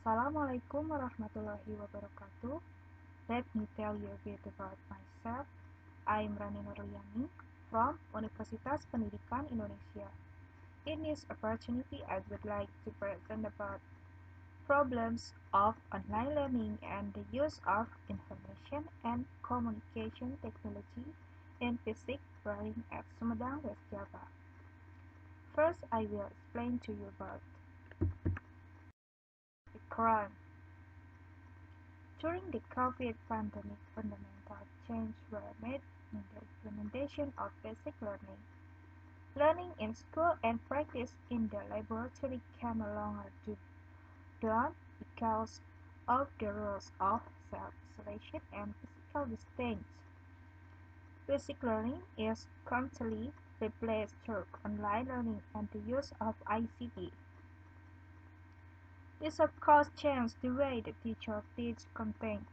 Assalamualaikum warahmatullahi wabarakatuh. Let me tell you a bit about myself. I'm Nurliani from Universitas Pendidikan Indonesia. In this opportunity, I would like to present about problems of online learning and the use of information and communication technology in physics learning at Sumedang, West Java. First, I will explain to you about the crime. During the COVID pandemic, fundamental changes were made in the implementation of basic learning. Learning in school and practice in the laboratory can no longer be done because of the rules of self-isolation and physical distance. Basic learning is currently replaced through online learning and the use of ICT. This of course changes the way the teacher teaches content.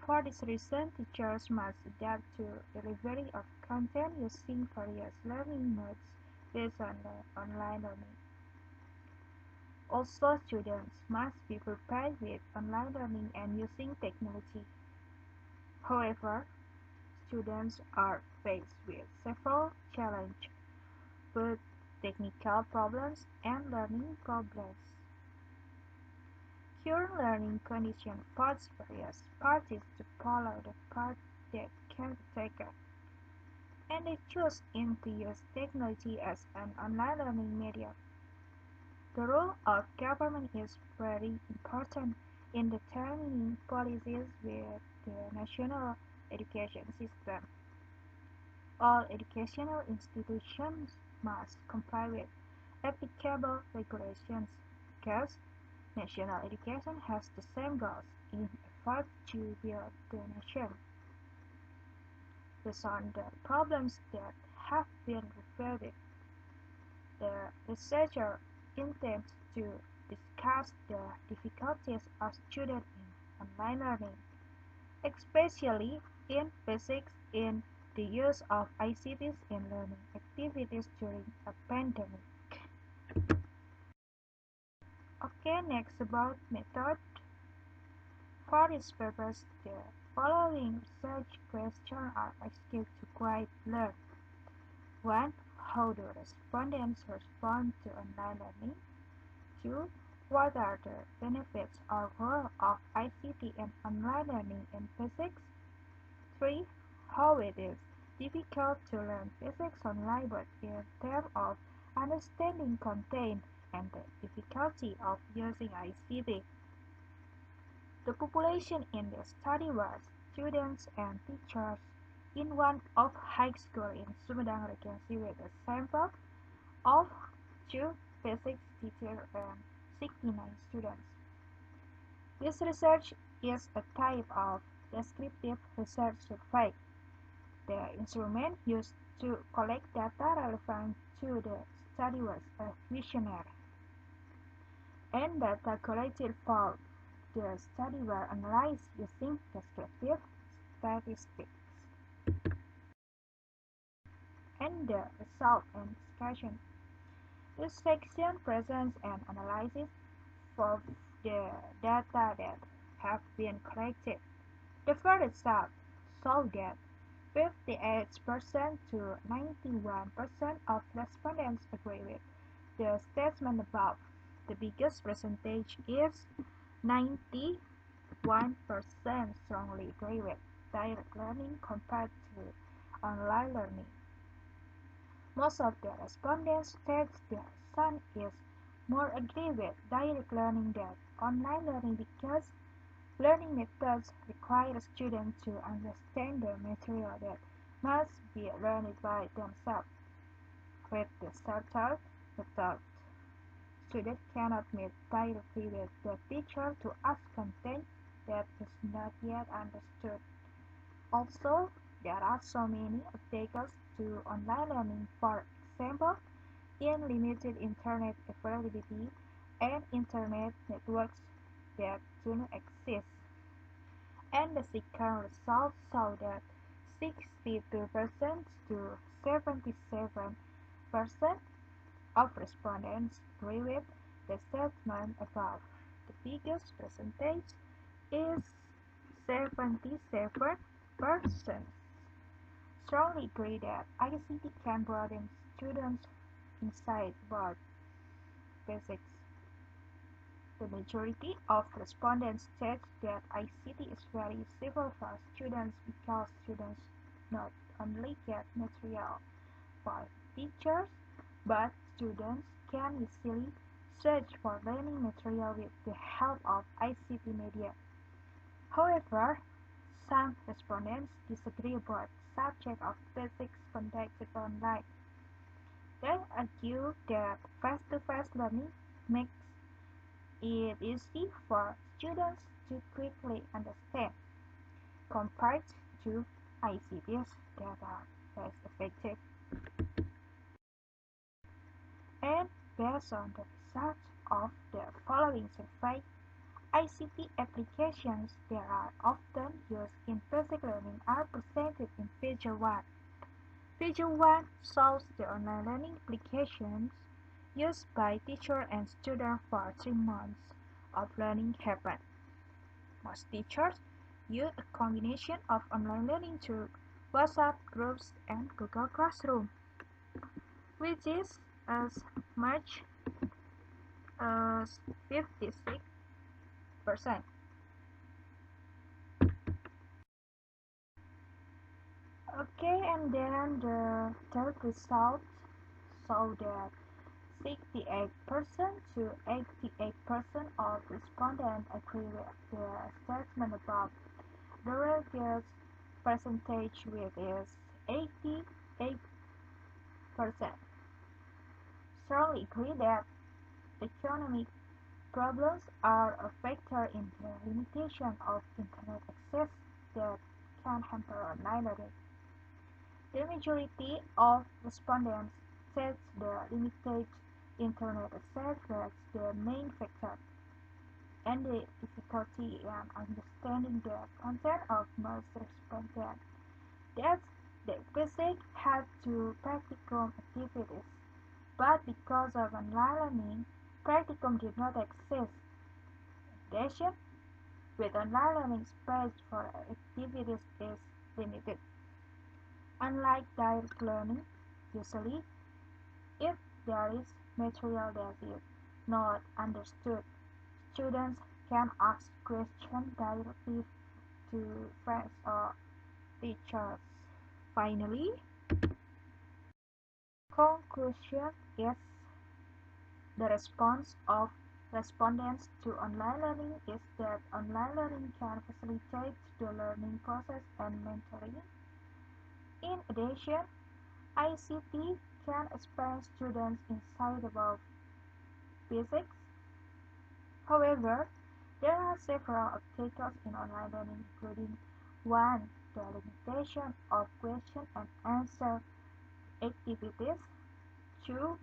For this reason, teachers must adapt to delivery of content using various learning modes based on the online learning. Also, students must be prepared with online learning and using technology. However, students are faced with several challenges, both technical problems and learning problems. Current learning conditions force various parties to follow the path that can be taken, and they choose to use technology as an online learning medium. The role of government is very important in determining policies with the national education system. All educational institutions must comply with applicable regulations because national education has the same goals in effort to build the nation. Based on the problems that have been reported, the researcher intends to discuss the difficulties of students in online learning, especially in physics in the use of ICTs in learning activities during a pandemic. Okay, next about method. For this purpose, the following research questions are asked to guide learn. 1. How do respondents respond to online learning? 2. What are the benefits or role of ICT and online learning in physics? 3. How it is difficult to learn physics online both in terms of understanding content and the difficulty of using ICT. The population in the study was students and teachers in one of high school in Sumedang Regency with a sample of 2 physics teachers and 69 students. This research is a type of descriptive research survey. The instrument used to collect data relevant to the study was a questionnaire, and data collected for the study were analyzed using descriptive statistics. And the result and discussion. This section presents an analysis of the data that have been collected. The first result showed that 58% to 91% of respondents agree with the statement above. The biggest percentage is 91% strongly agree with direct learning compared to online learning. Most of the respondents state their son is more agree with direct learning than online learning because learning methods require students to understand the material that must be learned by themselves. With the starter method, students cannot meet directly with the teacher to ask content that is not yet understood. Also, there are so many obstacles to online learning, for example, in limited internet availability and internet networks that do not exist. And the second result showed that 62% to 77% of respondents agree with the statement above. the biggest percentage is 77%. Strongly agree that ICT can broaden students' insight about physics. The majority of respondents state that ICT is very useful for students because students not only get material for teachers, but students can easily search for learning material with the help of ICT media. However, some respondents disagree about the subject of physics conducted online. They argue that face-to-face learning makes it easy for students to quickly understand, compared to ICTs that are less effective. And based on the results of the following survey, ICT applications that are often used in basic learning are presented in Figure 1. Figure 1 shows the online learning applications used by teacher and student for 3 months of learning happen. Most teachers use a combination of online learning through WhatsApp groups and Google Classroom, which is as much as 56%. Okay, and then the third result show that 68% to 88% of respondents agree with the statement above. The real percentage which is 88% strongly agree that economic problems are a factor in the limitation of internet access that can hamper online learning. The majority of respondents said the limited internet access was the main factor, and the difficulty in understanding the content of most respondents. That the basic had to practicum activities, but because of online learning, practicum did not exist. In addition, with online learning, space for activities is limited. Unlike direct learning, usually, if there is material that is not understood, students can ask questions directly to friends or teachers. Finally, conclusion is the response of respondents to online learning is that online learning can facilitate the learning process and mentoring. In addition, ICT can expand students' insight about physics. However, there are several obstacles in online learning, including 1. The limitation of question and answer activities. 2.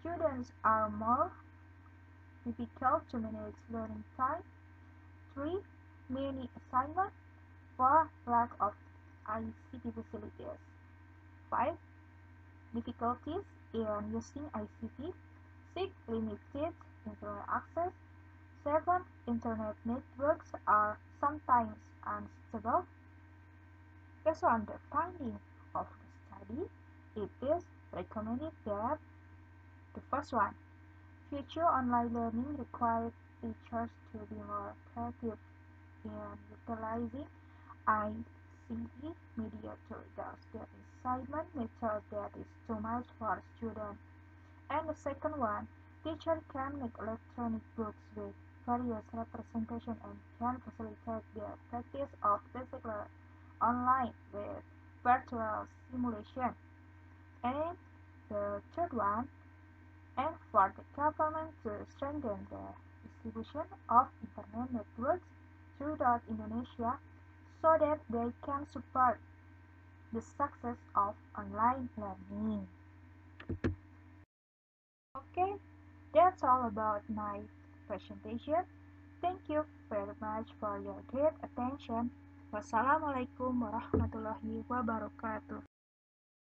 Students are more difficult to manage learning time. 3. Many assignments. 4. Lack of ICT facilities. 5. Difficulties in using ICT. 6. Limited internet access. 7. Internet networks are sometimes unstable. Based on the findings of the study, it is recommended that the first one, future online learning requires teachers to be more creative in utilizing ICT media to reduce the assignment method that is too much for students. And the second one, teachers can make electronic books with various representation and can facilitate the practice of basic online with virtual simulation. And the third one, and for the government to strengthen the distribution of internet networks throughout Indonesia so that they can support the success of online learning. Okay, that's all about my presentation. Thank you very much for your great attention. Wassalamualaikum warahmatullahi wabarakatuh.